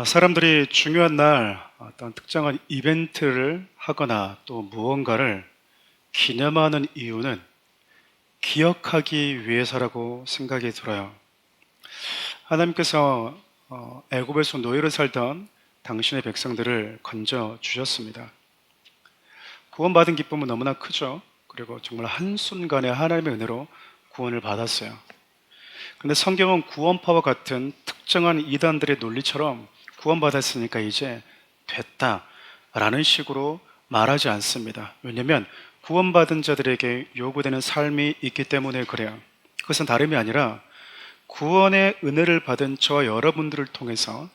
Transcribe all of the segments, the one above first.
사람들이 중요한 날 어떤 특정한 이벤트를 하거나 또 무언가를 기념하는 이유는 기억하기 위해서라고 생각이 들어요. 하나님께서 애굽에서 노예로 살던 당신의 백성들을 건져 주셨습니다. 구원받은 기쁨은 너무나 크죠. 그리고 정말 한순간에 하나님의 은혜로 구원을 받았어요. 그런데 성경은 구원파와 같은 특정한 이단들의 논리처럼 구원받았으니까 이제 됐다라는 식으로 말하지 않습니다. 왜냐하면 구원받은 자들에게 요구되는 삶이 있기 때문에 그래요. 그것은 다름이 아니라 구원의 은혜를 받은 저와 여러분들을 통해서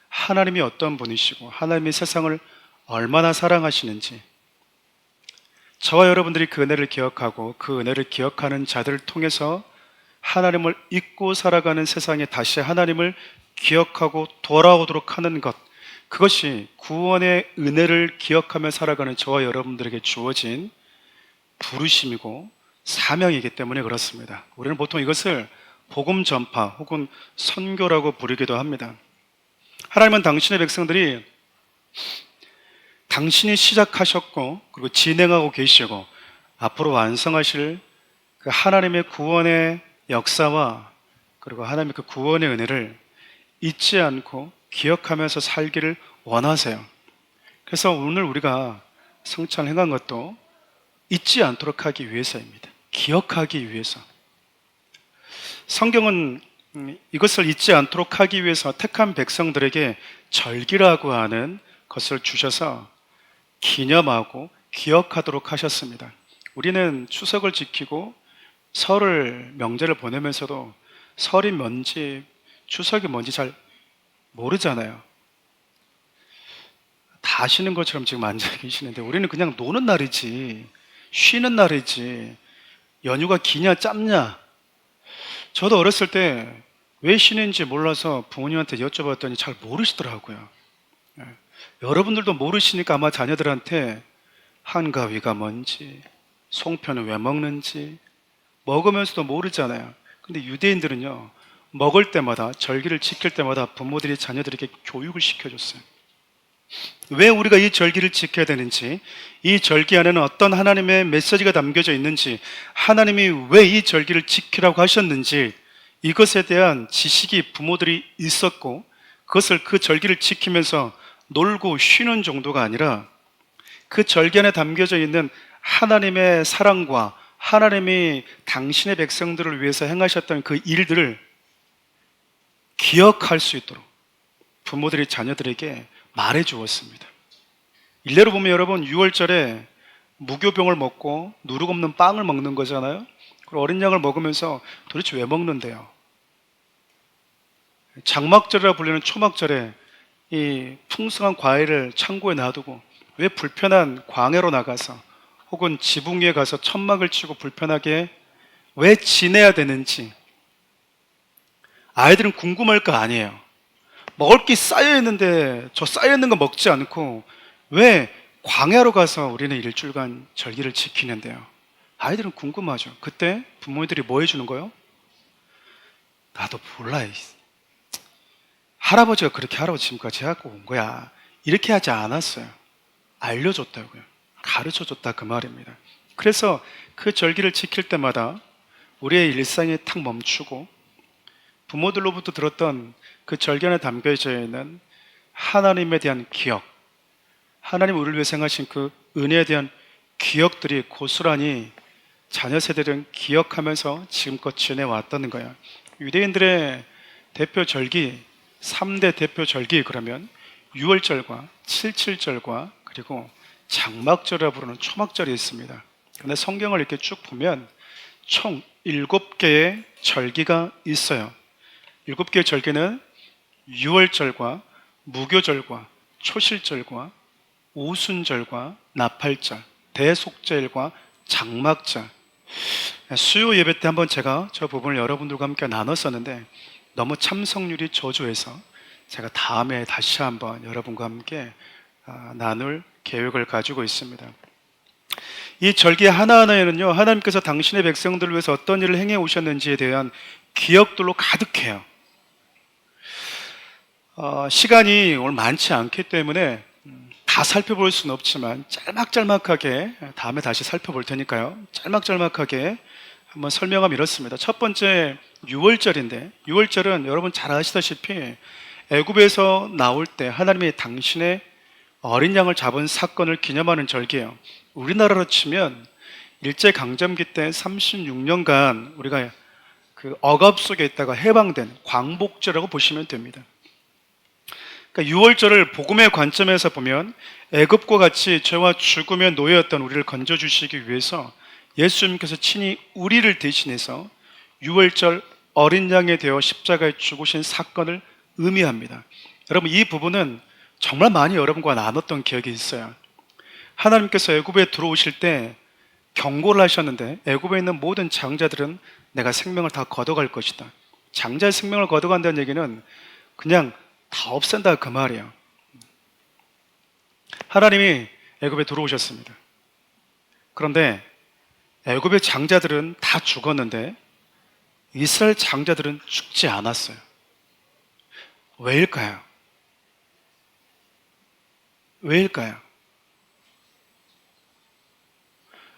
하나님이 어떤 분이시고 하나님이 세상을 얼마나 사랑하시는지, 저와 여러분들이 그 은혜를 기억하고 그 은혜를 기억하는 자들을 통해서 하나님을 잊고 살아가는 세상에 다시 하나님을 기억하고 돌아오도록 하는 것, 그것이 구원의 은혜를 기억하며 살아가는 저와 여러분들에게 주어진 부르심이고 사명이기 때문에 그렇습니다. 우리는 보통 이것을 복음 전파 혹은 선교라고 부르기도 합니다. 하나님은 당신의 백성들이 당신이 시작하셨고 그리고 진행하고 계시고 앞으로 완성하실 그 하나님의 구원의 역사와 그리고 하나님의 그 구원의 은혜를 잊지 않고 기억하면서 살기를 원하세요. 그래서 오늘 우리가 성찬을 행한 것도 잊지 않도록 하기 위해서입니다. 기억하기 위해서. 성경은 이것을 잊지 않도록 하기 위해서 택한 백성들에게 절기라고 하는 것을 주셔서 기념하고 기억하도록 하셨습니다. 우리는 추석을 지키고 설을 명절을 보내면서도 설이 뭔지 추석이 뭔지 잘 모르잖아요. 다 아시는 것처럼 지금 앉아 계시는데 우리는 그냥 노는 날이지, 쉬는 날이지, 연휴가 기냐 짧냐. 저도 어렸을 때 왜 쉬는지 몰라서 부모님한테 여쭤봤더니 잘 모르시더라고요. 여러분들도 모르시니까 아마 자녀들한테 한가위가 뭔지, 송편은 왜 먹는지 먹으면서도 모르잖아요. 근데 유대인들은요, 먹을 때마다, 절기를 지킬 때마다 부모들이 자녀들에게 교육을 시켜줬어요. 왜 우리가 이 절기를 지켜야 되는지, 이 절기 안에는 어떤 하나님의 메시지가 담겨져 있는지, 하나님이 왜 이 절기를 지키라고 하셨는지, 이것에 대한 지식이 부모들이 있었고, 그것을 그 절기를 지키면서 놀고 쉬는 정도가 아니라 그 절기 안에 담겨져 있는 하나님의 사랑과 하나님이 당신의 백성들을 위해서 행하셨던 그 일들을 기억할 수 있도록 부모들이 자녀들에게 말해 주었습니다. 일례로 보면 여러분 6월절에 무교병을 먹고 누룩 없는 빵을 먹는 거잖아요. 그리고 어린 양을 먹으면서 도대체 왜 먹는데요? 장막절이라 불리는 초막절에 이 풍성한 과일을 창고에 놔두고 왜 불편한 광야로 나가서 혹은 지붕 위에 가서 천막을 치고 불편하게 왜 지내야 되는지 아이들은 궁금할 거 아니에요. 먹을 게 쌓여 있는데 저 쌓여 있는 거 먹지 않고 왜 광야로 가서 우리는 일주일간 절기를 지키는데요? 아이들은 궁금하죠. 그때 부모님들이 뭐 해주는 거예요? 나도 몰라. 할아버지가 그렇게 하라고 지금까지 해갖고 온 거야. 이렇게 하지 않았어요. 알려줬다고요. 가르쳐줬다 그 말입니다. 그래서 그 절기를 지킬 때마다 우리의 일상이 탁 멈추고 부모들로부터 들었던 그 절기 안에 담겨져 있는 하나님에 대한 기억, 하나님 우리를 위해 행하신 그 은혜에 대한 기억들이 고스란히 자녀 세대들은 기억하면서 지금껏 지내왔다는 거예요. 유대인들의 대표 절기, 3대 대표 절기 그러면 6월절과 77절과 그리고 장막절이라 부르는 초막절이 있습니다. 그런데 성경을 이렇게 쭉 보면 총 7개의 절기가 있어요. 7개의 절기는 6월절과 무교절과 초실절과 오순절과 나팔절, 대속절과 장막절. 수요 예배 때 한번 제가 저 부분을 여러분들과 함께 나눴었는데 너무 참석률이 저조해서 제가 다음에 다시 한번 여러분과 함께 나눌 계획을 가지고 있습니다. 이 절기 하나하나에는요, 하나님께서 당신의 백성들을 위해서 어떤 일을 행해 오셨는지에 대한 기억들로 가득해요. 시간이 오늘 많지 않기 때문에 다 살펴볼 수는 없지만 짤막짤막하게 다음에 다시 살펴볼 테니까요. 짤막짤막하게 한번 설명하면 이렇습니다. 첫 번째 6월절인데 6월절은 여러분 잘 아시다시피 애굽에서 나올 때 하나님이 당신의 어린 양을 잡은 사건을 기념하는 절기예요. 우리나라로 치면 일제강점기 때 36년간 우리가 그 억압 속에 있다가 해방된 광복절이라고 보시면 됩니다. 그러니까 6월절을 복음의 관점에서 보면 애굽과 같이 죄와 죽음에 놓여있던 우리를 건져주시기 위해서 예수님께서 친히 우리를 대신해서 6월절 어린 양이 되어 십자가에 죽으신 사건을 의미합니다. 여러분, 이 부분은 정말 많이 여러분과 나눴던 기억이 있어요. 하나님께서 애굽에 들어오실 때 경고를 하셨는데 애굽에 있는 모든 장자들은 내가 생명을 다 걷어갈 것이다. 장자의 생명을 걷어간다는 얘기는 그냥 다 없앤다 그 말이에요. 하나님이 애굽에 들어오셨습니다. 그런데 애굽의 장자들은 다 죽었는데 이스라엘 장자들은 죽지 않았어요. 왜일까요? 왜일까요?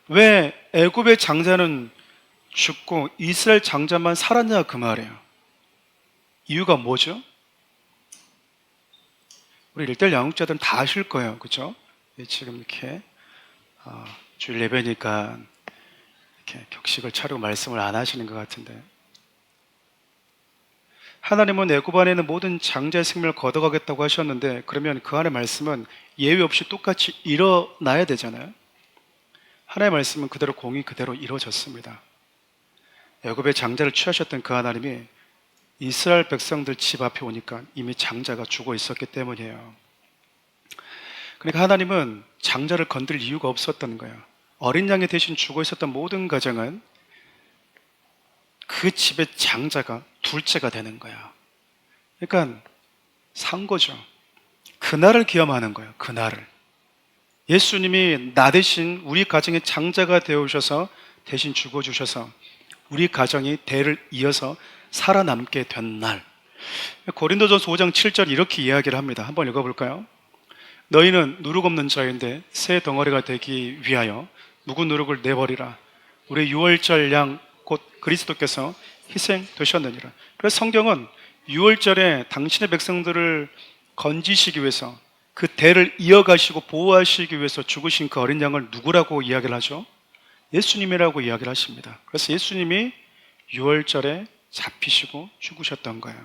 왜 애굽의 장자는 죽고 이스라엘 장자만 살았냐 그 말이에요. 이유가 뭐죠? 우리 일대일 양육자들은 다 아실 거예요. 그렇죠? 지금 이렇게 주일 예배니까 이렇게 격식을 차리고 말씀을 안 하시는 것 같은데, 하나님은 애굽 안에 있는 모든 장자의 생명을 걷어가겠다고 하셨는데 그러면 그 안의 말씀은 예외 없이 똑같이 일어나야 되잖아요. 하나님의 말씀은 그대로 공이 그대로 이루어졌습니다. 애굽의 장자를 취하셨던 그 하나님이 이스라엘 백성들 집 앞에 오니까 이미 장자가 죽어 있었기 때문이에요. 그러니까 하나님은 장자를 건들 이유가 없었던 거예요. 어린 양이 대신 죽어 있었던 모든 가정은 그 집의 장자가 둘째가 되는 거야. 그러니까 산 거죠. 그날을 기념하는 거예요. 그날을. 예수님이 나 대신 우리 가정의 장자가 되어오셔서 대신 죽어주셔서 우리 가정이 대를 이어서 살아남게 된 날. 고린도전서 5장 7절 이렇게 이야기를 합니다. 한번 읽어볼까요? 너희는 누룩 없는 자인데 새 덩어리가 되기 위하여 묵은 누룩을 내버리라. 우리 유월절 양 곧 그리스도께서 희생되셨느니라. 그래서 성경은 유월절에 당신의 백성들을 건지시기 위해서 그 대를 이어가시고 보호하시기 위해서 죽으신 그 어린 양을 누구라고 이야기를 하죠? 예수님이라고 이야기를 하십니다. 그래서 예수님이 유월절에 잡히시고 죽으셨던 거예요.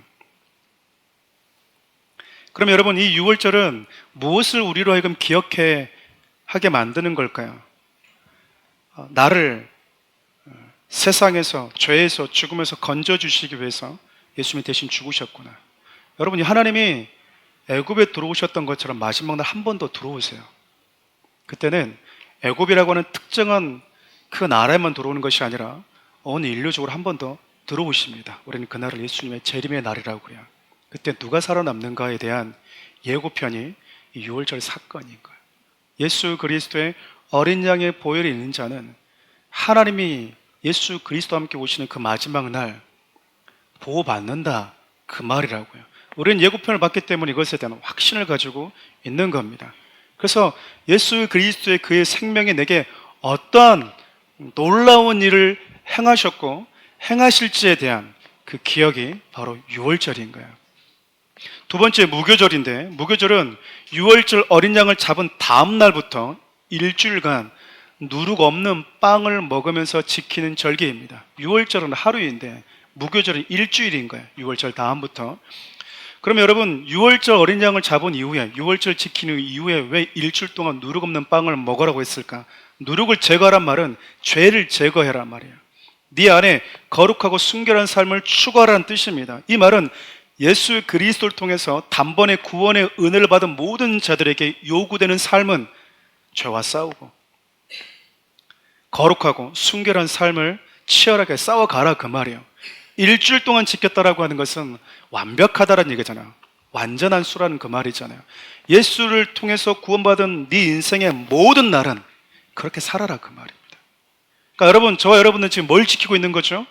그럼 여러분, 이 유월절은 무엇을 우리로 하여금 기억해 하게 만드는 걸까요? 나를 세상에서, 죄에서, 죽음에서 건져주시기 위해서 예수님이 대신 죽으셨구나. 여러분이 하나님이 애굽에 들어오셨던 것처럼 마지막 날 한 번 더 들어오세요. 그때는 애굽이라고 하는 특정한 그 나라에만 들어오는 것이 아니라 온 인류적으로 한 번 더 들어오십니다. 우리는 그날을 예수님의 재림의 날이라고요. 그때 누가 살아남는가에 대한 예고편이 이 유월절 사건인 거예요. 예수 그리스도의 어린 양의 보혈이 있는 자는 하나님이 예수 그리스도와 함께 오시는 그 마지막 날 보호받는다 그 말이라고요. 우리는 예고편을 봤기 때문에 이것에 대한 확신을 가지고 있는 겁니다. 그래서 예수 그리스도의 그의 생명이 내게 어떠한 놀라운 일을 행하셨고 행하실지에 대한 그 기억이 바로 유월절인 거예요. 두 번째 무교절인데, 무교절은 유월절 어린 양을 잡은 다음 날부터 일주일간 누룩 없는 빵을 먹으면서 지키는 절기입니다. 유월절은 하루인데 무교절은 일주일인 거예요. 유월절 다음부터. 그러면 여러분, 유월절 어린 양을 잡은 이후에, 유월절 지키는 이후에 왜 일주일 동안 누룩 없는 빵을 먹으라고 했을까? 누룩을 제거하란 말은 죄를 제거해란 말이에요. 네 안에 거룩하고 순결한 삶을 추구하라는 뜻입니다. 이 말은 예수 그리스도를 통해서 단번에 구원의 은혜를 받은 모든 자들에게 요구되는 삶은 죄와 싸우고 거룩하고 순결한 삶을 치열하게 싸워가라 그 말이에요. 일주일 동안 지켰다라고 하는 것은 완벽하다라는 얘기잖아요. 완전한 수라는 그 말이잖아요. 예수를 통해서 구원받은 네 인생의 모든 날은 그렇게 살아라 그 말입니다. 그러니까 여러분, 저와 여러분은 지금 뭘 지키고 있는 거죠?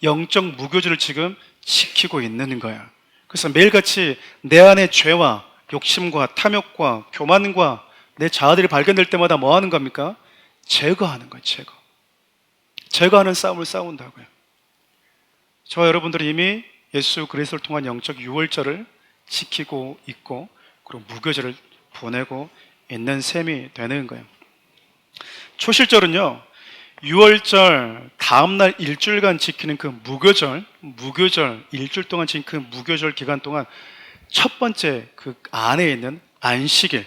영적 무교절을 지금 지키고 있는 거야. 그래서 매일같이 내 안의 죄와 욕심과 탐욕과 교만과 내 자아들이 발견될 때마다 뭐 하는 겁니까? 제거하는 거예요. 제거하는 싸움을 싸운다고요. 저와 여러분들이 이미 예수 그리스도를 통한 영적 유월절을 지키고 있고, 그리고 무교절을 보내고 있는 셈이 되는 거예요. 초실절은요, 6월절 다음날 일주일간 지키는 그 무교절 일주일 동안 지킨 그 무교절 기간 동안 첫 번째 그 안에 있는 안식일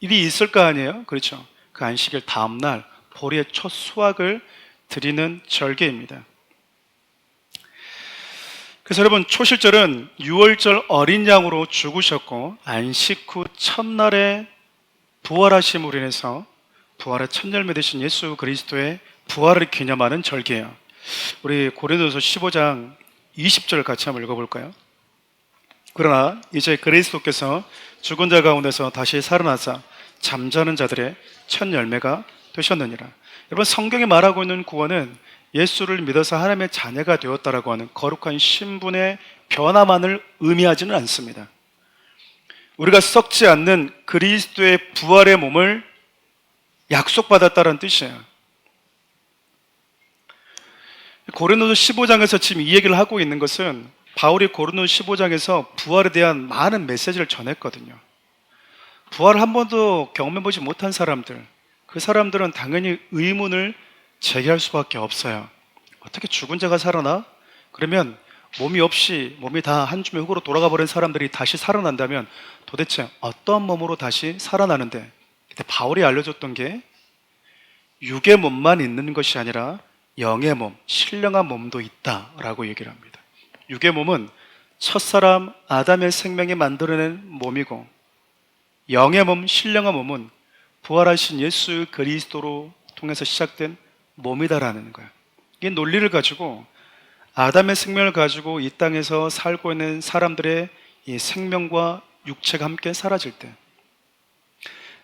일이 있을 거 아니에요? 그렇죠? 그 안식일 다음날 보리의 첫 수확을 드리는 절기입니다. 그래서 여러분, 초실절은 6월절 어린 양으로 죽으셨고 안식 후 첫날에 부활하심으로 인해서 부활의 첫 열매 되신 예수 그리스도의 부활을 기념하는 절기예요. 우리 고린도서 15장 20절 같이 한번 읽어볼까요? 그러나 이제 그리스도께서 죽은 자 가운데서 다시 살아나사 잠자는 자들의 첫 열매가 되셨느니라. 여러분, 성경이 말하고 있는 구원은 예수를 믿어서 하나님의 자녀가 되었다라고 하는 거룩한 신분의 변화만을 의미하지는 않습니다. 우리가 썩지 않는 그리스도의 부활의 몸을 약속받았다는 뜻이에요. 고린도서 15장에서 지금 이 얘기를 하고 있는 것은 바울이 고린도서 15장에서 부활에 대한 많은 메시지를 전했거든요. 부활을 한 번도 경험해보지 못한 사람들, 그 사람들은 당연히 의문을 제기할 수밖에 없어요. 어떻게 죽은 자가 살아나? 그러면 몸이 없이 몸이 다 한 줌의 흙으로 돌아가 버린 사람들이 다시 살아난다면 도대체 어떤 몸으로 다시 살아나는데, 그때 바울이 알려줬던 게 육의 몸만 있는 것이 아니라 영의 몸, 신령한 몸도 있다라고 얘기를 합니다. 육의 몸은 첫사람 아담의 생명이 만들어낸 몸이고, 영의 몸, 신령한 몸은 부활하신 예수 그리스도로 통해서 시작된 몸이다라는 거예요. 이 논리를 가지고 아담의 생명을 가지고 이 땅에서 살고 있는 사람들의 이 생명과 육체가 함께 사라질 때,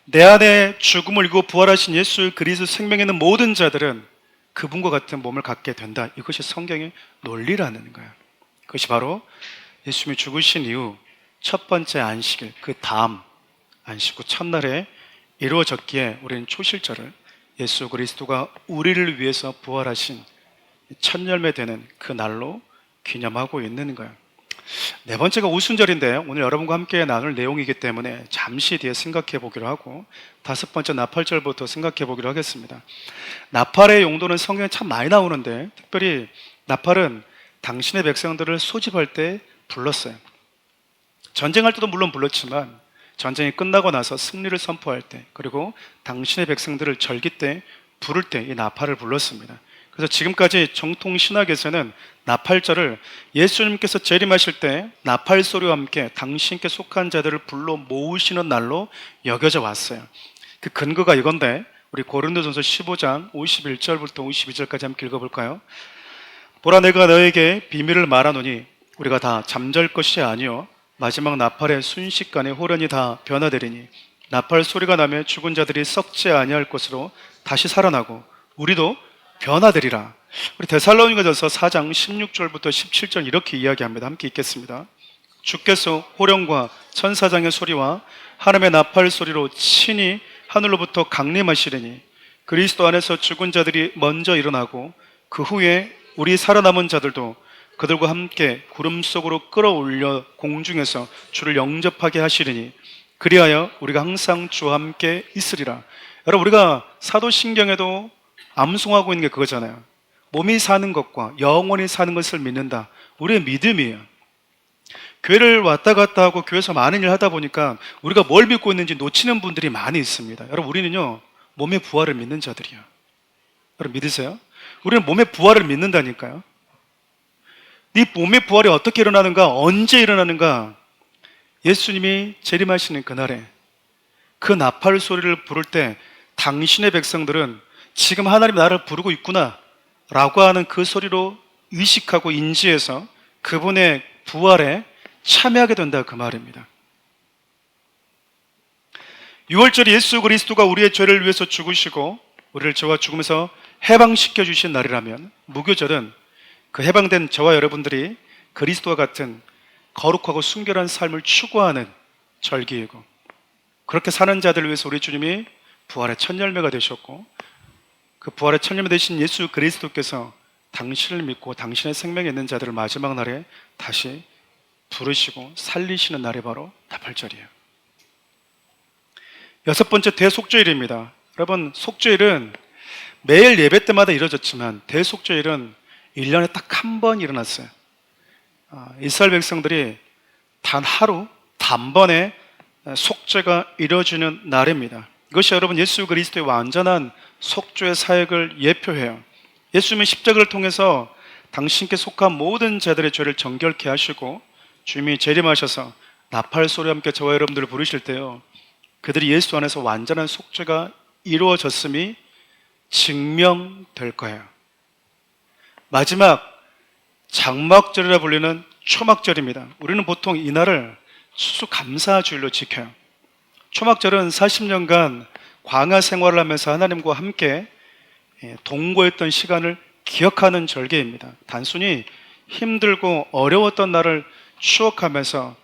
내 안에 죽음을 이고 부활하신 예수 그리스도 생명에 있는 모든 자들은 그분과 같은 몸을 갖게 된다. 이것이 성경의 논리라는 거예요. 그것이 바로 예수님이 죽으신 이후 첫 번째 안식일, 그 다음 안식 후 첫날에 이루어졌기에 우리는 초실절을 예수 그리스도가 우리를 위해서 부활하신 첫 열매 되는 그 날로 기념하고 있는 거예요. 네 번째가 오순절인데 오늘 여러분과 함께 나눌 내용이기 때문에 잠시 뒤에 생각해 보기로 하고, 다섯 번째 나팔절부터 생각해 보기로 하겠습니다. 나팔의 용도는 성경에 참 많이 나오는데, 특별히 나팔은 당신의 백성들을 소집할 때 불렀어요. 전쟁할 때도 물론 불렀지만 전쟁이 끝나고 나서 승리를 선포할 때, 그리고 당신의 백성들을 절기 때 부를 때 이 나팔을 불렀습니다. 그래서 지금까지 정통 신학에서는 나팔절을 예수님께서 재림하실 때 나팔 소리와 함께 당신께 속한 자들을 불러 모으시는 날로 여겨져 왔어요. 그 근거가 이건데, 우리 고린도전서 15장 51절부터 52절까지 함께 읽어볼까요? 보라, 내가 너에게 비밀을 말하노니 우리가 다 잠잘 것이 아니요 마지막 나팔의 순식간에 호련이 다 변화되리니, 나팔 소리가 나며 죽은 자들이 썩지 아니할 것으로 다시 살아나고 우리도 변화되리라. 우리 데살로니가전서 4장 16절부터 17절 이렇게 이야기합니다. 함께 읽겠습니다. 주께서 호령과 천사장의 소리와 하나님의 나팔 소리로 친히 하늘로부터 강림하시리니, 그리스도 안에서 죽은 자들이 먼저 일어나고 그 후에 우리 살아남은 자들도 그들과 함께 구름 속으로 끌어올려 공중에서 주를 영접하게 하시리니, 그리하여 우리가 항상 주와 함께 있으리라. 여러분, 우리가 사도신경에도 암송하고 있는 게 그거잖아요. 몸이 사는 것과 영원히 사는 것을 믿는다. 우리의 믿음이에요. 교회를 왔다 갔다 하고 교회에서 많은 일을 하다 보니까 우리가 뭘 믿고 있는지 놓치는 분들이 많이 있습니다. 여러분, 우리는요 몸의 부활을 믿는 자들이에요. 여러분, 믿으세요? 우리는 몸의 부활을 믿는다니까요. 네 몸의 부활이 어떻게 일어나는가, 언제 일어나는가? 예수님이 재림하시는 그날에 그 나팔 소리를 부를 때 당신의 백성들은 지금 하나님 나를 부르고 있구나 라고 하는 그 소리로 의식하고 인지해서 그분의 부활에 참여하게 된다, 그 말입니다. 6월절이 예수 그리스도가 우리의 죄를 위해서 죽으시고 우리를 죄와 죽음에서 해방시켜 주신 날이라면, 무교절은 그 해방된 저와 여러분들이 그리스도와 같은 거룩하고 순결한 삶을 추구하는 절기이고, 그렇게 사는 자들을 위해서 우리 주님이 부활의 첫 열매가 되셨고, 그 부활의 첫 열매 되신 예수 그리스도께서 당신을 믿고 당신의 생명에 있는 자들을 마지막 날에 다시 부르시고 살리시는 날이 바로 나팔절이에요. 여섯 번째, 대속죄일입니다. 여러분, 속죄일은 매일 예배 때마다 이루어졌지만 대속죄일은 1년에 딱 한 번 일어났어요. 이스라엘 백성들이 단 하루, 단번에 속죄가 이루어지는 날입니다. 이것이 여러분 예수 그리스도의 완전한 속죄의 사역을 예표해요. 예수님은 십자가를 통해서 당신께 속한 모든 자들의 죄를 정결케 하시고 주님이 재림하셔서 나팔 소리와 함께 저와 여러분들을 부르실 때요, 그들이 예수 안에서 완전한 속죄가 이루어졌음이 증명될 거예요. 마지막 장막절이라 불리는 초막절입니다. 우리는 보통 이날을 추수감사주일로 지켜요. 초막절은 40년간 광야 생활을 하면서 하나님과 함께 동거했던 시간을 기억하는 절기입니다. 단순히 힘들고 어려웠던 날을 추억하면서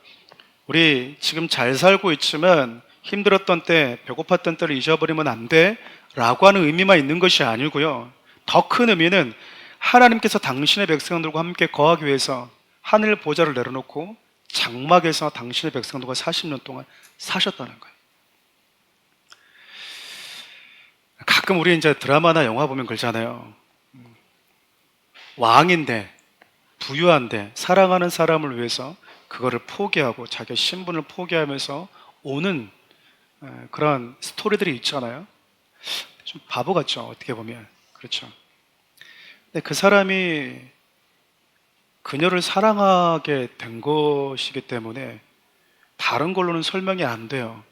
우리 지금 잘 살고 있지만 힘들었던 때, 배고팠던 때를 잊어버리면 안 돼 라고 하는 의미만 있는 것이 아니고요, 더 큰 의미는 하나님께서 당신의 백성들과 함께 거하기 위해서 하늘 보좌를 내려놓고 장막에서 당신의 백성들과 40년 동안 사셨다는 거예요. 가끔 우리 이제 드라마나 영화 보면 그러잖아요. 왕인데, 부유한데, 사랑하는 사람을 위해서 그거를 포기하고 자기 신분을 포기하면서 오는 그런 스토리들이 있잖아요. 좀 바보 같죠, 어떻게 보면. 그렇죠. 근데 그 사람이 그녀를 사랑하게 된 것이기 때문에 다른 걸로는 설명이 안 돼요.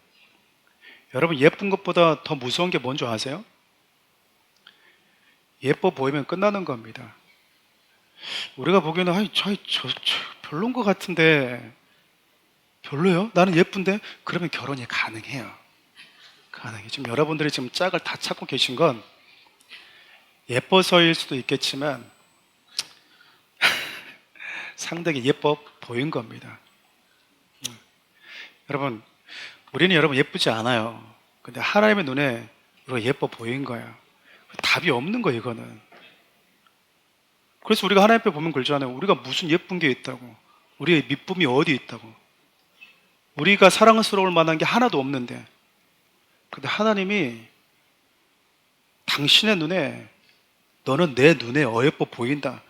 여러분, 예쁜 것보다 더 무서운 게 뭔지 아세요? 예뻐 보이면 끝나는 겁니다. 우리가 보기에는 저 별론 것 같은데, 별로요? 나는 예쁜데? 그러면 결혼이 가능해요. 가능해. 지금 여러분들이 지금 짝을 다 찾고 계신 건 예뻐서일 수도 있겠지만 상당히 예뻐 보인 겁니다. 여러분, 우리는 여러분 예쁘지 않아요. 근데 하나님의 눈에 우리가 예뻐 보인 거예요. 답이 없는 거예요, 이거는. 그래서 우리가 하나님 앞에 보면 그러잖아요. 우리가 무슨 예쁜 게 있다고, 우리의 미쁨이 어디 있다고, 우리가 사랑스러울 만한 게 하나도 없는데, 근데 하나님이 당신의 눈에 너는 내 눈에 어여뻐 보인다.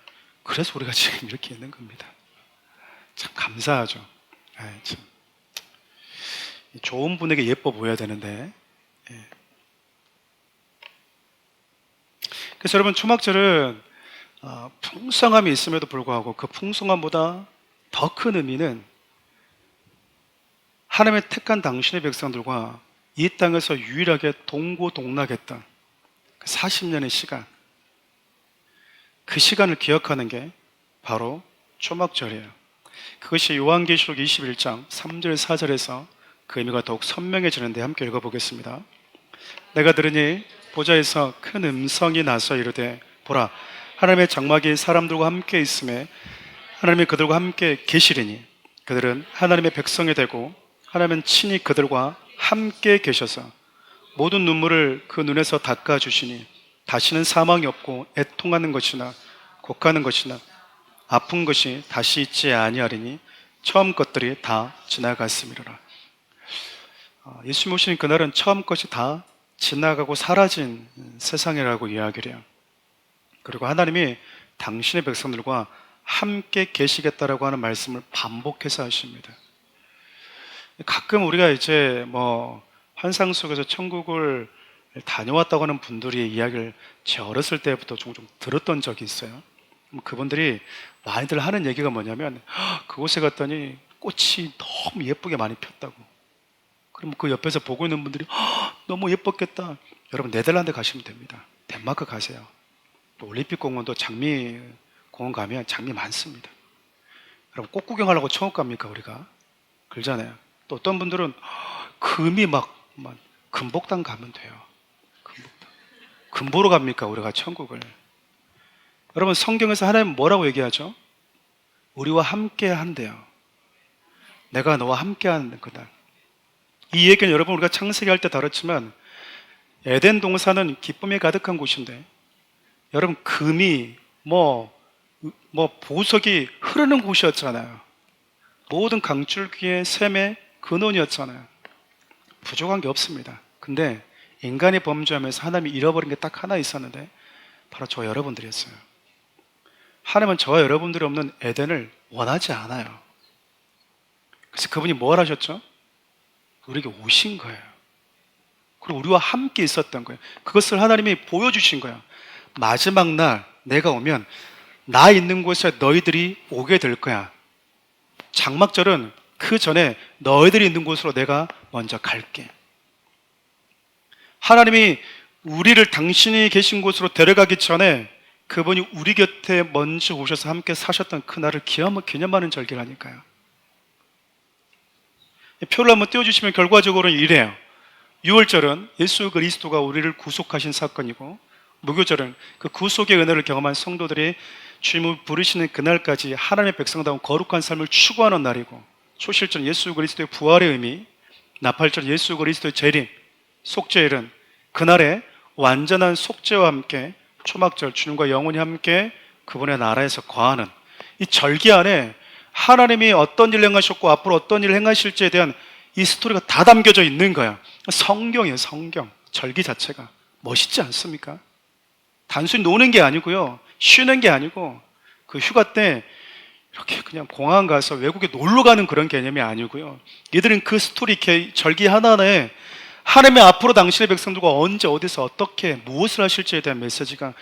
그래서 우리가 지금 이렇게 있는 겁니다. 참 감사하죠. 참. 좋은 분에게 예뻐 보여야 되는데. 그래서 여러분, 초막절은 풍성함이 있음에도 불구하고 그 풍성함보다 더 큰 의미는 하나님의 택한 당신의 백성들과 이 땅에서 유일하게 동고동락했던 그 40년의 시간, 그 시간을 기억하는 게 바로 초막절이에요. 그것이 요한계시록 21장 3절 4절에서 그 의미가 더욱 선명해지는데 함께 읽어보겠습니다. 내가 들으니 보좌에서 큰 음성이 나서 이르되 보라, 하나님의 장막이 사람들과 함께 있음에 하나님이 그들과 함께 계시리니 그들은 하나님의 백성이 되고 하나님은 친히 그들과 함께 계셔서 모든 눈물을 그 눈에서 닦아주시니 다시는 사망이 없고 애통하는 것이나 곡하는 것이나 아픈 것이 다시 있지 아니하리니 처음 것들이 다 지나갔음이로라. 예수님 오시는 그날은 처음 것이 다 지나가고 사라진 세상이라고 이야기를 해요. 그리고 하나님이 당신의 백성들과 함께 계시겠다라고 하는 말씀을 반복해서 하십니다. 가끔 우리가 이제 환상 속에서 천국을 다녀왔다고 하는 분들이 이야기를 제 어렸을 때부터 종종 들었던 적이 있어요. 그분들이 많이들 하는 얘기가 뭐냐면 그곳에 갔더니 꽃이 너무 예쁘게 많이 폈다고. 그럼 그 옆에서 보고 있는 분들이 너무 예뻤겠다. 여러분, 네덜란드 가시면 됩니다. 덴마크 가세요. 또 올림픽 공원도 장미 공원 가면 장미 많습니다. 여러분, 꽃 구경하려고 천국 갑니까 우리가? 그러잖아요. 또 어떤 분들은 금이 막 금복당 가면 돼요. 금복당. 금 보러 갑니까 우리가 천국을? 여러분, 성경에서 하나님은 뭐라고 얘기하죠? 우리와 함께 한대요. 내가 너와 함께하는 그날. 이 얘기는 여러분 우리가 창세기 할 때 다뤘지만 에덴 동산은 기쁨이 가득한 곳인데 여러분 금이 보석이 흐르는 곳이었잖아요. 모든 강줄기의 샘의 근원이었잖아요. 부족한 게 없습니다. 근데 인간이 범죄하면서 하나님이 잃어버린 게 딱 하나 있었는데 바로 저 여러분들이었어요. 하나님은 저와 여러분들이 없는 에덴을 원하지 않아요. 그래서 그분이 뭘 하셨죠? 우리에게 오신 거예요. 그리고 우리와 함께 있었던 거예요. 그것을 하나님이 보여주신 거예요. 마지막 날 내가 오면 나 있는 곳에 너희들이 오게 될 거야. 장막절은 그 전에 너희들이 있는 곳으로 내가 먼저 갈게. 하나님이 우리를 당신이 계신 곳으로 데려가기 전에 그분이 우리 곁에 먼저 오셔서 함께 사셨던 그날을 기념하는 절기라니까요. 표를 한번 띄워주시면 결과적으로는 이래요. 6월절은 예수 그리스도가 우리를 구속하신 사건이고, 무교절은 그 구속의 은혜를 경험한 성도들이 주님을 부르시는 그날까지 하나님의 백성다운 거룩한 삶을 추구하는 날이고, 초실절은 예수 그리스도의 부활의 의미, 나팔절은 예수 그리스도의 재림, 속죄일은 그날에 완전한 속죄와 함께 초막절 주님과 영원히 함께 그분의 나라에서 거하는 이 절기 안에 하나님이 어떤 일을 행하셨고 앞으로 어떤 일을 행하실지에 대한 이 스토리가 다 담겨져 있는 거야. 성경이에요. 성경. 절기 자체가 멋있지 않습니까? 단순히 노는 게 아니고요, 쉬는 게 아니고 그 휴가 때 이렇게 그냥 공항 가서 외국에 놀러 가는 그런 개념이 아니고요, 이들은 그 스토리 절기 하나하나에 하나님의 앞으로 당신의 백성들과 언제 어디서 어떻게 무엇을 하실지에 대한 메시지가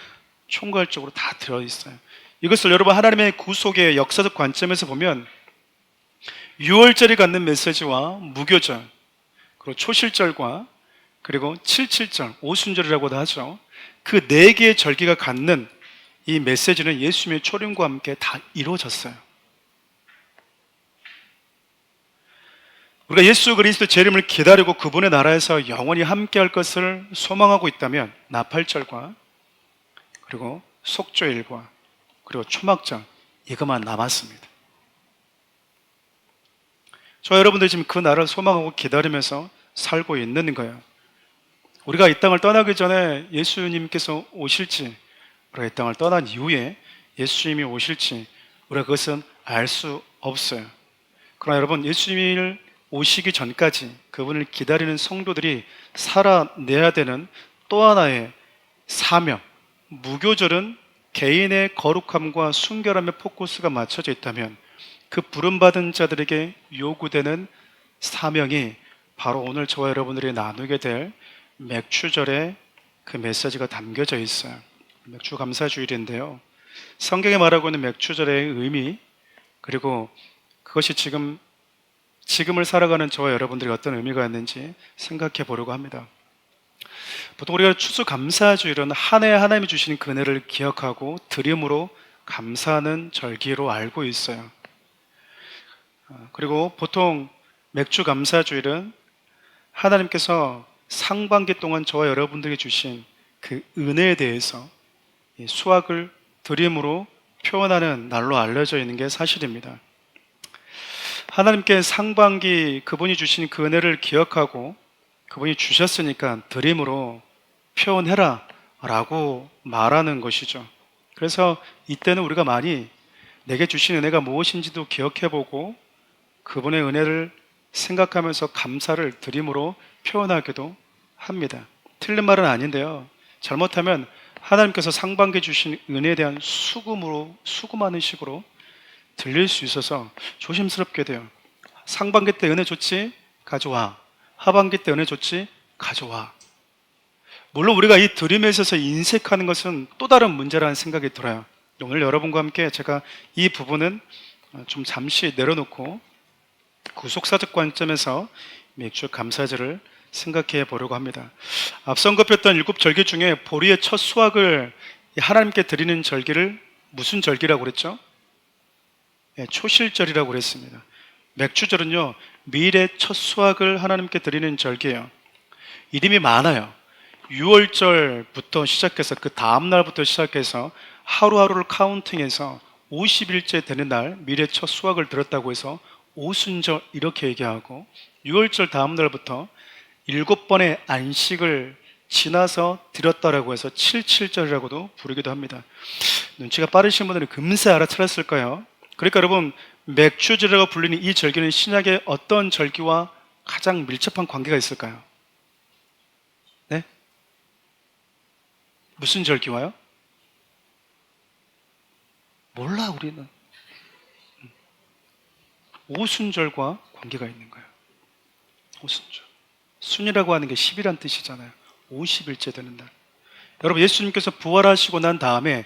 총괄적으로 다 들어있어요. 이것을 여러분 하나님의 구속의 역사적 관점에서 보면 6월절이 갖는 메시지와 무교절, 그리고 초실절과 그리고 77절, 오순절이라고도 하죠. 그 네 개의 절기가 갖는 이 메시지는 예수님의 초림과 함께 다 이루어졌어요. 우리가 예수 그리스도의 재림을 기다리고 그분의 나라에서 영원히 함께할 것을 소망하고 있다면 나팔절과 그리고 속죄일과 그리고 초막절, 이것만 남았습니다. 저 여러분들 지금 그 날을 소망하고 기다리면서 살고 있는 거예요. 우리가 이 땅을 떠나기 전에 예수님께서 오실지, 우리가 이 땅을 떠난 이후에 예수님이 오실지 우리가 그것은 알 수 없어요. 그러나 여러분, 예수님을 오시기 전까지 그분을 기다리는 성도들이 살아내야 되는 또 하나의 사명, 무교절은 개인의 거룩함과 순결함의 포커스가 맞춰져 있다면 그 부름받은 자들에게 요구되는 사명이 바로 오늘 저와 여러분들이 나누게 될 맥추절의 그 메시지가 담겨져 있어요. 맥주 감사주일인데요, 성경에 말하고 있는 맥추절의 의미, 그리고 그것이 지금을 살아가는 저와 여러분들이 어떤 의미가 있는지 생각해 보려고 합니다. 보통 우리가 추수감사주일은 한 해 하나님이 주신 그 은혜를 기억하고 드림으로 감사하는 절기로 알고 있어요. 그리고 보통 맥주감사주일은 하나님께서 상반기 동안 저와 여러분들에게 주신 그 은혜에 대해서 수확을 드림으로 표현하는 날로 알려져 있는 게 사실입니다. 하나님께 상반기 그분이 주신 그 은혜를 기억하고 그분이 주셨으니까 드림으로 표현해라 라고 말하는 것이죠. 그래서 이때는 우리가 많이 내게 주신 은혜가 무엇인지도 기억해보고 그분의 은혜를 생각하면서 감사를 드림으로 표현하기도 합니다. 틀린 말은 아닌데요, 잘못하면 하나님께서 상반기에 주신 은혜에 대한 수금하는 식으로 들릴 수 있어서 조심스럽게 돼요. 상반기 때 은혜 줬지? 가져와. 하반기 때 은혜 줬지? 가져와. 물론 우리가 이 드림에 있어서 인색하는 것은 또 다른 문제라는 생각이 들어요. 오늘 여러분과 함께 제가 이 부분은 좀 잠시 내려놓고 구속사적 관점에서 맥주 감사절을 생각해 보려고 합니다. 앞선 급했던 7절기 중에 보리의 첫 수확을 하나님께 드리는 절기를 무슨 절기라고 그랬죠? 초실절이라고 그랬습니다. 맥주절은요, 밀의 첫 수확을 하나님께 드리는 절기예요. 이름이 많아요. 6월절부터 시작해서 그 다음 날부터 시작해서 하루하루를 카운팅해서 50일째 되는 날 밀의 첫 수확을 들었다고 해서 오순절 이렇게 얘기하고, 유월절 다음 날부터 7번의 안식을 지나서 드렸다라고 해서 77절이라고도 부르기도 합니다. 눈치가 빠르신 분들은 금세 알아차렸을 거예요. 그러니까 여러분, 맥주절이라고 불리는 이 절기는 신약의 어떤 절기와 가장 밀접한 관계가 있을까요? 네? 무슨 절기와요? 몰라, 우리는. 오순절과 관계가 있는 거예요. 오순절. 순이라고 하는 게 10이란 뜻이잖아요. 50일째 되는 날. 여러분, 예수님께서 부활하시고 난 다음에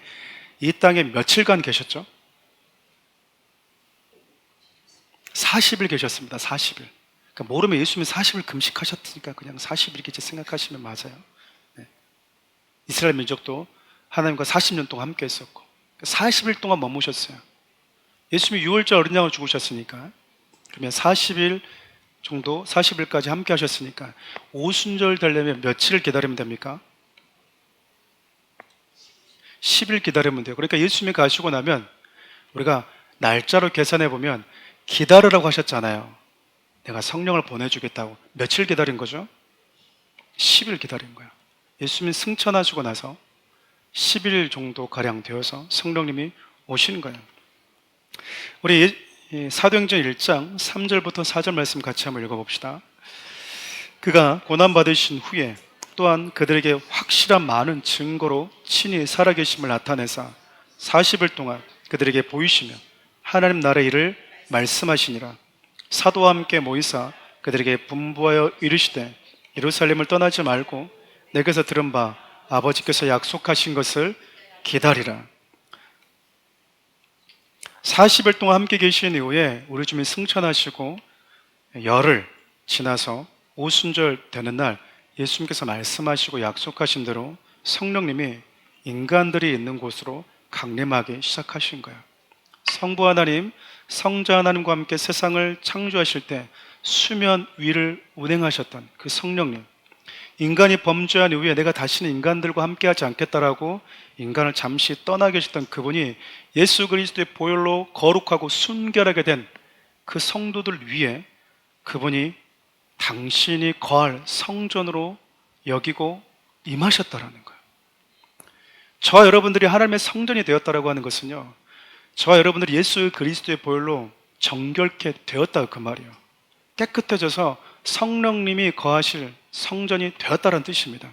이 땅에 며칠간 계셨죠? 40일 계셨습니다. 40일. 그러니까 모르면 예수님이 40일 금식하셨으니까 그냥 40일이겠지 생각하시면 맞아요. 네. 이스라엘 민족도 하나님과 40년 동안 함께 했었고 40일 동안 머무셨어요. 예수님이 6월절 어린 양을 죽으셨으니까 그러면 40일 정도, 40일까지 함께 하셨으니까 오순절 되려면 며칠을 기다리면 됩니까? 10일 기다리면 돼요. 그러니까 예수님이 가시고 나면 우리가 날짜로 계산해 보면 기다리라고 하셨잖아요. 내가 성령을 보내주겠다고. 며칠 기다린 거죠? 10일 기다린 거예요. 예수님이 승천하시고 나서 10일 정도 가량 되어서 성령님이 오시는 거예요. 우리 사도행전 1장 3절부터 4절 말씀 같이 한번 읽어봅시다. 그가 고난받으신 후에 또한 그들에게 확실한 많은 증거로 친히 살아계심을 나타내사 40일 동안 그들에게 보이시며 하나님 나라의 일을 말씀하시니라. 사도와 함께 모이사 그들에게 분부하여 이르시되 예루살렘을 떠나지 말고 내게서 들은 바 아버지께서 약속하신 것을 기다리라. 40일 동안 함께 계신 이후에 우리 주님 승천하시고 열흘 지나서 오순절 되는 날 예수님께서 말씀하시고 약속하신 대로 성령님이 인간들이 있는 곳으로 강림하기 시작하신 거예요. 성부 하나님, 성자 하나님과 함께 세상을 창조하실 때 수면 위를 운행하셨던 그 성령님, 인간이 범죄한 이후에 내가 다시는 인간들과 함께하지 않겠다라고 인간을 잠시 떠나 계셨던 그분이 예수 그리스도의 보혈로 거룩하고 순결하게 된 그 성도들 위에 그분이 당신이 거할 성전으로 여기고 임하셨다라는 거예요. 저와 여러분들이 하나님의 성전이 되었다라고 하는 것은요, 저와 여러분들이 예수 그리스도의 보혈로 정결케 되었다 그 말이에요. 깨끗해져서 성령님이 거하실 성전이 되었다는 뜻입니다.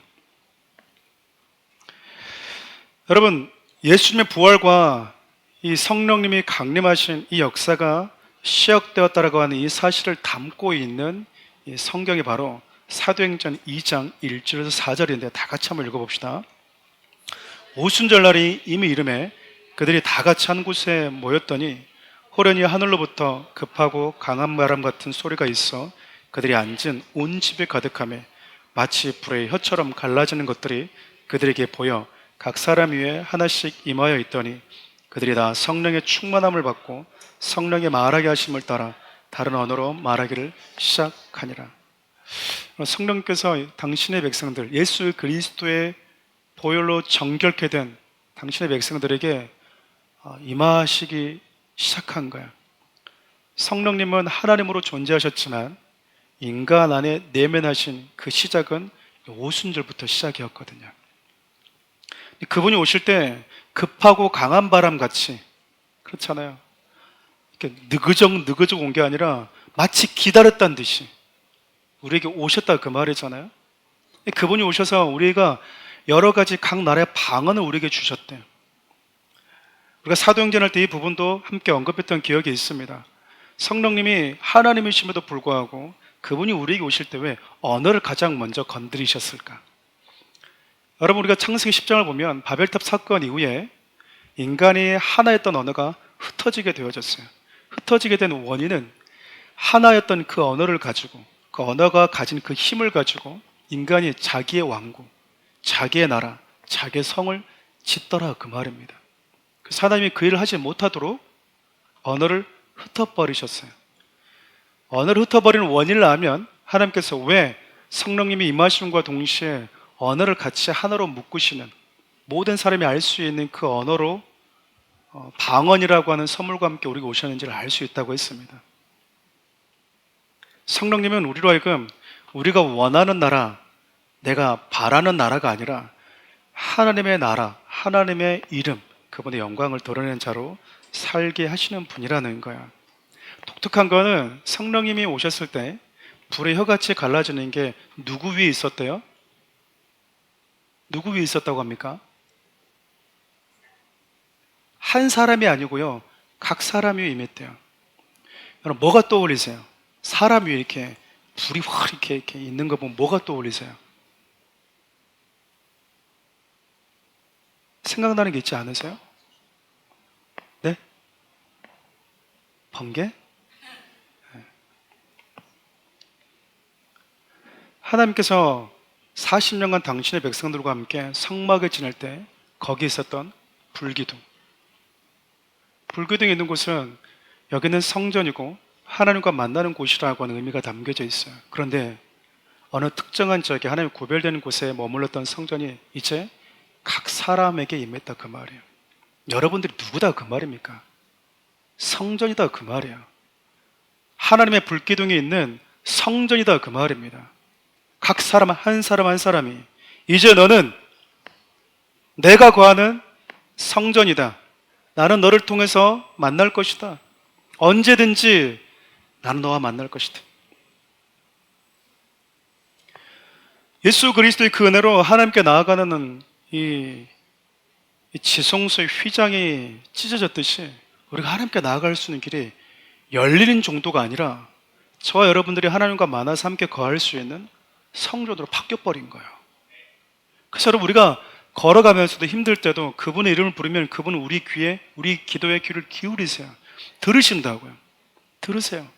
여러분, 예수님의 부활과 이 성령님이 강림하신 이 역사가 시작되었다라고 하는 이 사실을 담고 있는 이 성경이 바로 사도행전 2장 1절에서 4절인데 다 같이 한번 읽어봅시다. 오순절 날이 이미 이름에 그들이 다 같이 한 곳에 모였더니 호련히 하늘로부터 급하고 강한 바람 같은 소리가 있어 그들이 앉은 온 집에 가득하며 마치 불의 혀처럼 갈라지는 것들이 그들에게 보여 각 사람 위에 하나씩 임하여 있더니 그들이 다 성령의 충만함을 받고 성령의 말하게 하심을 따라 다른 언어로 말하기를 시작하니라. 성령께서 당신의 백성들, 예수 그리스도의 보혈로 정결케 된 당신의 백성들에게 임하시기 시작한 거야. 성령님은 하나님으로 존재하셨지만 인간 안에 내면하신 그 시작은 오순절부터 시작이었거든요. 그분이 오실 때 급하고 강한 바람같이, 그렇잖아요, 이렇게 느그적 온 게 아니라 마치 기다렸다는 듯이 우리에게 오셨다 그 말이잖아요. 그분이 오셔서 우리가 여러 가지 각 나라의 방언을 우리에게 주셨대요. 우리가 사도행전 할 때 이 부분도 함께 언급했던 기억이 있습니다. 성령님이 하나님이심에도 불구하고 그분이 우리에게 오실 때 왜 언어를 가장 먼저 건드리셨을까? 여러분, 우리가 창세기 10장을 보면 바벨탑 사건 이후에 인간이 하나였던 언어가 흩어지게 되어졌어요. 흩어지게 된 원인은 하나였던 그 언어를 가지고, 그 언어가 가진 그 힘을 가지고 인간이 자기의 왕국, 자기의 나라, 자기의 성을 짓더라 그 말입니다. 그래서 하나님이 그 일을 하지 못하도록 언어를 흩어버리셨어요. 언어를 흩어버리는 원인을 알면 하나님께서 왜 성령님이 임하심과 동시에 언어를 같이 하나로 묶으시는, 모든 사람이 알 수 있는 그 언어로 방언이라고 하는 선물과 함께 우리가 오셨는지를 알 수 있다고 했습니다. 성령님은 우리로 하여금 우리가 원하는 나라, 내가 바라는 나라가 아니라 하나님의 나라, 하나님의 이름, 그분의 영광을 드러내는 자로 살게 하시는 분이라는 거야. 독특한 거는 성령님이 오셨을 때 불의 혀같이 갈라지는 게 누구 위에 있었대요? 누구 위에 있었다고 합니까? 한 사람이 아니고요, 각 사람 위에 임했대요. 여러분, 뭐가 떠올리세요? 사람 위에 이렇게 불이 확 이렇게 있는 거 보면 뭐가 떠올리세요? 생각나는 게 있지 않으세요? 네? 번개? 네. 하나님께서 40년간 당신의 백성들과 함께 성막을 지낼 때 거기 있었던 불기둥. 불기둥이 있는 곳은 여기는 성전이고 하나님과 만나는 곳이라고 하는 의미가 담겨져 있어요. 그런데 어느 특정한 지역에 하나님 구별되는 곳에 머물렀던 성전이 이제 각 사람에게 임했다 그 말이에요. 여러분들이 누구다 그 말입니까? 성전이다 그 말이에요. 하나님의 불기둥이 있는 성전이다 그 말입니다. 각 사람 한 사람이 이제 너는 내가 거하는 성전이다. 나는 너를 통해서 만날 것이다. 언제든지 나는 너와 만날 것이다. 예수 그리스도의 그 은혜로 하나님께 나아가는 이 지성소의 휘장이 찢어졌듯이 우리가 하나님께 나아갈 수 있는 길이 열리는 정도가 아니라 저와 여러분들이 하나님과 만나서 함께 거할 수 있는 성전으로 바뀌어버린 거예요. 그래서 여러분, 우리가 걸어가면서도 힘들 때도 그분의 이름을 부르면 그분은 우리 귀에, 우리 기도의 귀를 기울이세요. 들으신다고요. 들으세요.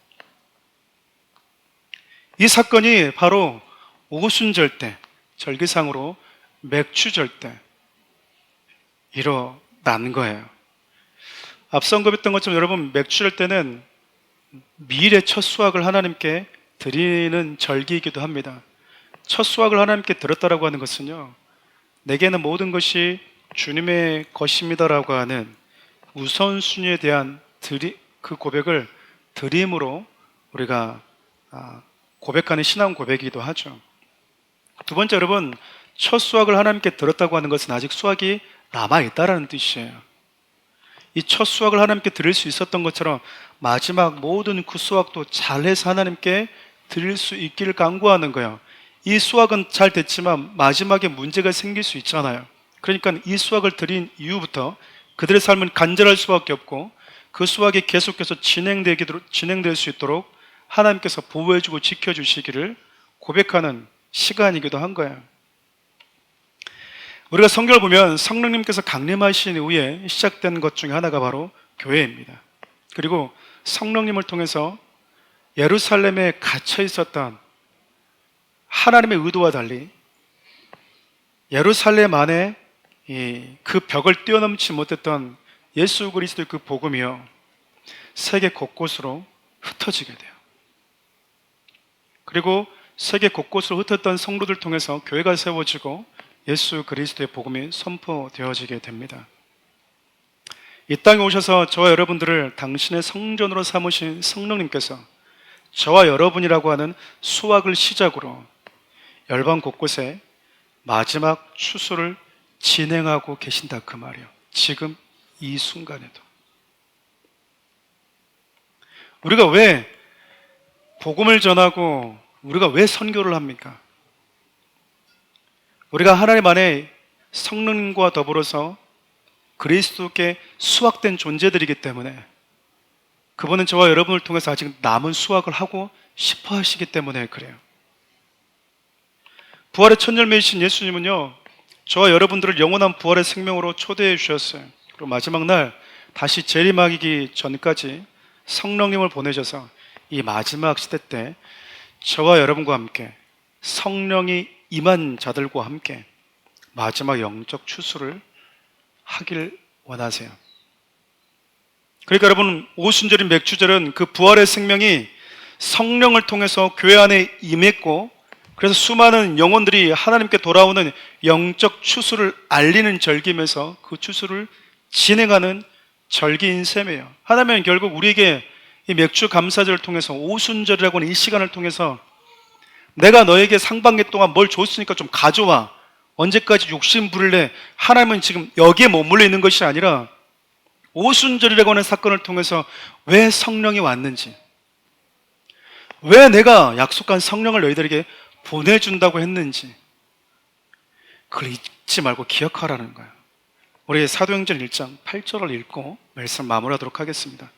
이 사건이 바로 오순절 때, 절기상으로 맥추절 때 일어난 거예요. 앞서 언급했던 것처럼 여러분, 맥추절 때는 미일의 첫 수확을 하나님께 드리는 절기이기도 합니다. 첫 수확을 하나님께 드렸다라고 하는 것은요, 내게는 모든 것이 주님의 것입니다라고 하는 우선순위에 대한 그 고백을 드림으로 우리가 고백하는 신앙 고백이기도 하죠. 두 번째, 여러분, 첫 수확을 하나님께 드렸다고 하는 것은 아직 수확이 남아있다라는 뜻이에요. 이 첫 수확을 하나님께 드릴 수 있었던 것처럼 마지막 모든 그 수확도 잘해서 하나님께 드릴 수 있기를 간구하는 거예요. 이 수확은 잘 됐지만 마지막에 문제가 생길 수 있잖아요. 그러니까 이 수확을 드린 이후부터 그들의 삶은 간절할 수밖에 없고 그 수확이 계속해서 진행될 수 있도록 하나님께서 보호해주고 지켜주시기를 고백하는 시간이기도 한 거예요. 우리가 성경을 보면 성령님께서 강림하신 이후에 시작된 것 중에 하나가 바로 교회입니다. 그리고 성령님을 통해서 예루살렘에 갇혀 있었던 하나님의 의도와 달리 예루살렘 안에 그 벽을 뛰어넘지 못했던 예수 그리스도의 그 복음이요, 세계 곳곳으로 흩어지게 돼요. 그리고 세계 곳곳으로 흩었던 성도들 통해서 교회가 세워지고 예수 그리스도의 복음이 선포되어지게 됩니다. 이 땅에 오셔서 저와 여러분들을 당신의 성전으로 삼으신 성령님께서 저와 여러분이라고 하는 수확을 시작으로 열방 곳곳에 마지막 추수를 진행하고 계신다 그 말이에요. 지금 이 순간에도. 우리가 왜 복음을 전하고 우리가 왜 선교를 합니까? 우리가 하나님 안에 성령님과 더불어서 그리스도께 수확된 존재들이기 때문에 그분은 저와 여러분을 통해서 아직 남은 수확을 하고 싶어 하시기 때문에 그래요. 부활의 첫 열매이신 예수님은요, 저와 여러분들을 영원한 부활의 생명으로 초대해 주셨어요. 그리고 마지막 날 다시 재림하기 전까지 성령님을 보내셔서 이 마지막 시대 때 저와 여러분과 함께 성령이 임한 자들과 함께 마지막 영적 추수를 하길 원하세요. 그러니까 여러분, 오순절인 맥추절은 그 부활의 생명이 성령을 통해서 교회 안에 임했고, 그래서 수많은 영혼들이 하나님께 돌아오는 영적 추수를 알리는 절기면서 그 추수를 진행하는 절기인 셈이에요. 하나님은 결국 우리에게 이 맥주 감사절을 통해서 오순절이라고 하는 이 시간을 통해서 내가 너에게 상반기 동안 뭘 줬으니까 좀 가져와. 언제까지 욕심 부릴래? 하나님은 지금 여기에 머물러 있는 것이 아니라 오순절이라고 하는 사건을 통해서 왜 성령이 왔는지, 왜 내가 약속한 성령을 너희들에게 보내준다고 했는지 그걸 잊지 말고 기억하라는 거예요. 우리 사도행전 1장 8절을 읽고 말씀 마무리하도록 하겠습니다.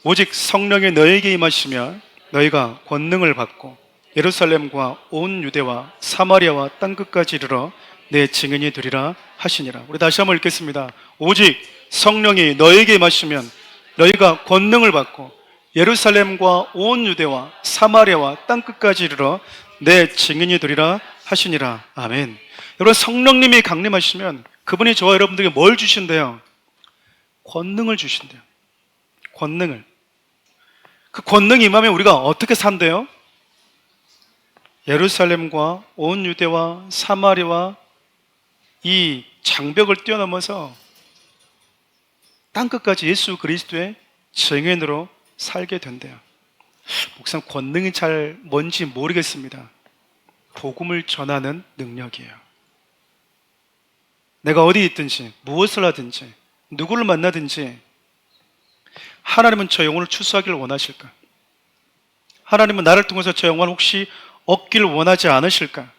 오직 성령이 너희에게 임하시면 너희가 권능을 받고 예루살렘과 온 유대와 사마리아와 땅끝까지 이르러 내 증인이 되리라 하시니라. 우리 다시 한번 읽겠습니다. 오직 성령이 너희에게 임하시면 너희가 권능을 받고 예루살렘과 온 유대와 사마리아와 땅끝까지 이르러 내 증인이 되리라 하시니라. 아멘. 여러분, 성령님이 강림하시면 그분이 저와 여러분들에게 뭘 주신대요? 권능을 주신대요. 권능을. 그 권능이 임하면 우리가 어떻게 산대요? 예루살렘과 온 유대와 사마리아와 이 장벽을 뛰어넘어서 땅끝까지 예수 그리스도의 증인으로 살게 된대요. 목사님, 권능이 잘 뭔지 모르겠습니다. 복음을 전하는 능력이에요. 내가 어디 있든지 무엇을 하든지 누구를 만나든지 하나님은 저 영혼을 추수하기를 원하실까? 하나님은 나를 통해서 저 영혼을 혹시 얻기를 원하지 않으실까?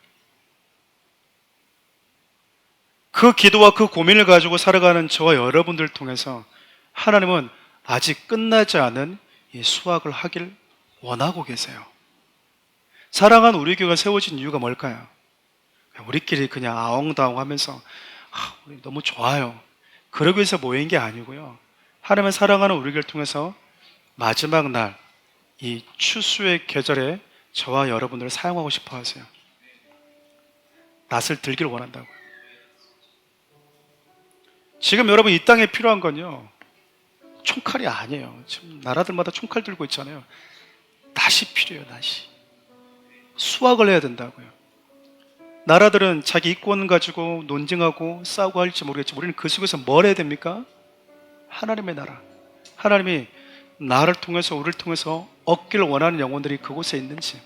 그 기도와 그 고민을 가지고 살아가는 저와 여러분들을 통해서 하나님은 아직 끝나지 않은 이 수확을 하길 원하고 계세요. 사랑하는 우리 교회가 세워진 이유가 뭘까요? 우리끼리 그냥 아웅다웅 하면서 우리 너무 좋아요, 그러기 위해서 모인 게 아니고요. 하나님은 사랑하는 우리 교회를 통해서 마지막 날 이 추수의 계절에 저와 여러분들을 사용하고 싶어 하세요. 낯을 들길 원한다고요. 지금 여러분 이 땅에 필요한 건요, 총칼이 아니에요. 지금 나라들마다 총칼 들고 있잖아요. 낫이 필요해요. 낫이. 수확을 해야 된다고요. 나라들은 자기 이권 가지고 논쟁하고 싸우고 할지 모르겠지만 우리는 그 속에서 뭘 해야 됩니까? 하나님의 나라. 하나님이 나를 통해서 우리를 통해서 얻기를 원하는 영혼들이 그곳에 있는지,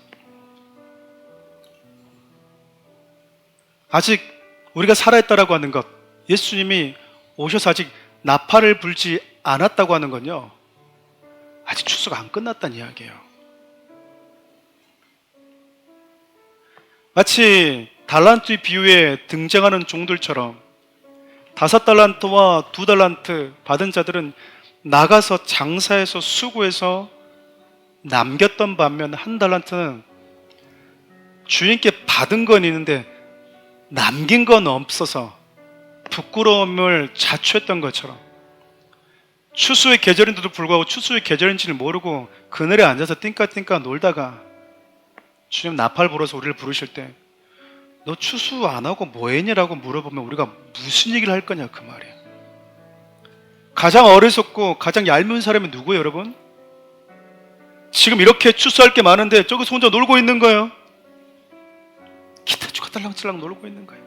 아직 우리가 살아있다라고 하는 것, 예수님이 오셔서 아직 나팔을 불지 않았다고 하는 건요, 아직 추수가 안 끝났다는 이야기예요. 마치 달란트의 비유에 등장하는 종들처럼 5달란트와 2달란트 받은 자들은 나가서 장사해서 수고해서 남겼던 반면 1달란트는 주인께 받은 건 있는데 남긴 건 없어서 부끄러움을 자초했던 것처럼, 추수의 계절인데도 불구하고 추수의 계절인지를 모르고 그늘에 앉아서 띵까띵까 놀다가 주님 나팔 불어서 우리를 부르실 때 너 추수 안 하고 뭐 했냐라고 물어보면 우리가 무슨 얘기를 할 거냐 그 말이에요. 가장 어리석고 가장 얄미운 사람이 누구예요, 여러분? 지금 이렇게 추수할 게 많은데 저기서 혼자 놀고 있는 거예요. 기타주가 달랑달랑 놀고 있는 거예요.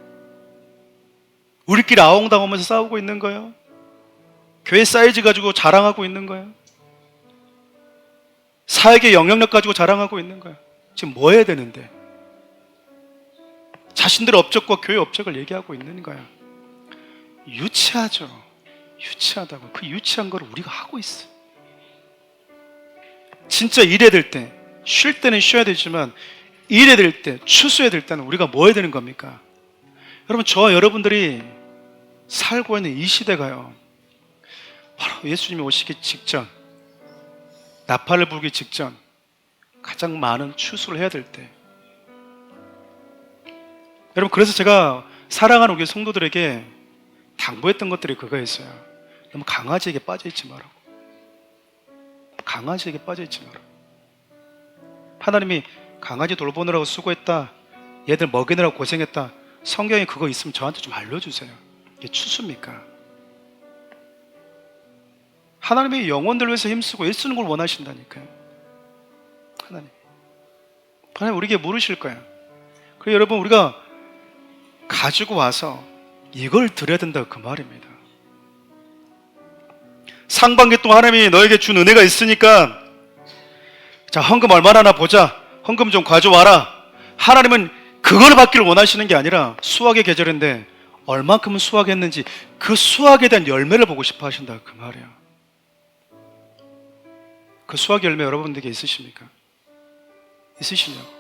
우리끼리 아웅당하면서 싸우고 있는 거예요. 교회 사이즈 가지고 자랑하고 있는 거예요. 사역의 영향력 가지고 자랑하고 있는 거예요. 지금 뭐 해야 되는데 자신들의 업적과 교회 업적을 얘기하고 있는 거예요. 유치하죠. 유치하다고. 그 유치한 걸 우리가 하고 있어요. 진짜 일해야 될 때, 쉴 때는 쉬어야 되지만 일해야 될 때, 추수해야 될 때는 우리가 뭐 해야 되는 겁니까? 여러분, 저와 여러분들이 살고 있는 이 시대가요, 바로 예수님이 오시기 직전, 나팔을 불기 직전 가장 많은 추수를 해야 될 때, 여러분, 그래서 제가 사랑하는 우리 성도들에게 당부했던 것들이 그거였어요. 너무 강아지에게 빠져있지 말라고. 강아지에게 빠져있지 말라고. 하나님이 강아지 돌보느라고 수고했다, 얘들 먹이느라고 고생했다, 성경에 그거 있으면 저한테 좀 알려주세요. 이게 추수입니까? 하나님이 영혼들 위해서 힘쓰고 애쓰는 걸 원하신다니까요. 하나님 우리에게 물으실 거예요. 그래서 여러분, 우리가 가지고 와서 이걸 드려야 된다 그 말입니다. 상반기 동안 하나님이 너에게 준 은혜가 있으니까 자, 헌금 얼마나 하나 보자. 헌금 좀 가져와라. 하나님은 그걸 받기를 원하시는 게 아니라 수확의 계절인데 얼만큼 수확했는지 그 수확에 대한 열매를 보고 싶어 하신다 그 말이에요. 그 수확 열매 여러분들에게 있으십니까? 있으시냐고.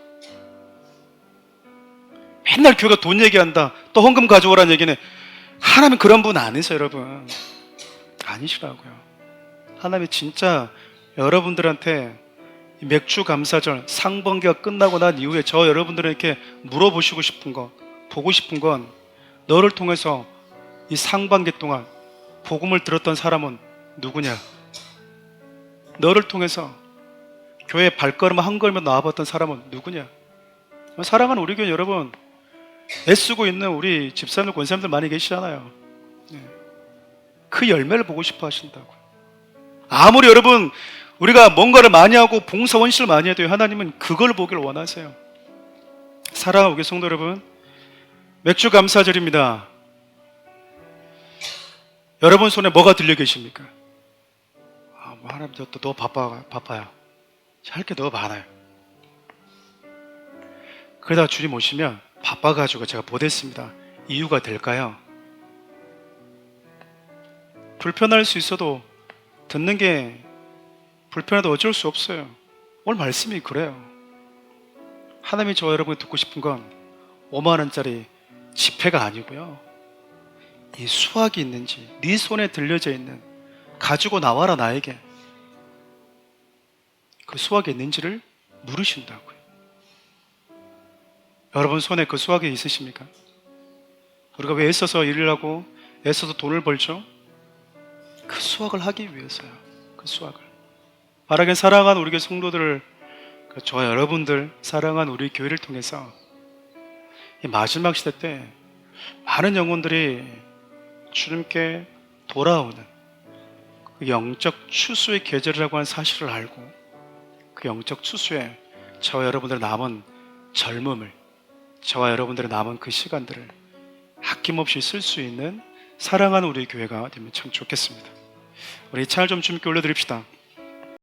맨날 교회가 돈 얘기한다. 또 헌금 가져오라는 얘기는 하나님 그런 분 아니세요, 여러분. 아니시라고요. 하나님이 진짜 여러분들한테 맥주 감사절 상반기가 끝나고 난 이후에 저 여러분들에게 물어보시고 싶은 거, 보고 싶은 건 너를 통해서 이 상반기 동안 복음을 들었던 사람은 누구냐? 너를 통해서 교회 발걸음 한 걸음에 나와봤던 사람은 누구냐? 사랑하는 우리 교회 여러분, 애쓰고 있는 우리 집사님들, 권사님들 많이 계시잖아요. 그 열매를 보고 싶어 하신다고요. 아무리 여러분 우리가 뭔가를 많이 하고 봉사 헌신을 많이 해도 하나님은 그걸 보기를 원하세요. 사랑하는 우리 성도 여러분, 맥주 감사절입니다. 여러분 손에 뭐가 들려 계십니까? 뭐 하나님 또 너무 바빠요. 할 게 너무 많아요. 그러다가 주님 오시면 바빠가지고 제가 못했습니다. 이유가 될까요? 불편할 수 있어도 듣는 게 불편해도 어쩔 수 없어요. 오늘 말씀이 그래요. 하나님이 저와 여러분이 듣고 싶은 건 5만 원짜리 지폐가 아니고요. 이 수확이 있는지 네 손에 들려져 있는 가지고 나와라 나에게 그 수확이 있는지를 물으신다고요. 여러분 손에 그 수확이 있으십니까? 우리가 왜 애써서 일을 하고 애써서 돈을 벌죠? 그 수확을 하기 위해서요. 그 수확을. 바라긴 사랑하는 우리 교회 성도들을, 저와 여러분들 사랑하는 우리 교회를 통해서 이 마지막 시대 때 많은 영혼들이 주님께 돌아오는 그 영적 추수의 계절이라고 하는 사실을 알고 그 영적 추수에 저와 여러분들의 남은 젊음을, 저와 여러분들의 남은 그 시간들을 아낌없이 쓸 수 있는 사랑하는 우리 교회가 되면 참 좋겠습니다. 우리 찬을 좀 주님께 올려드립시다.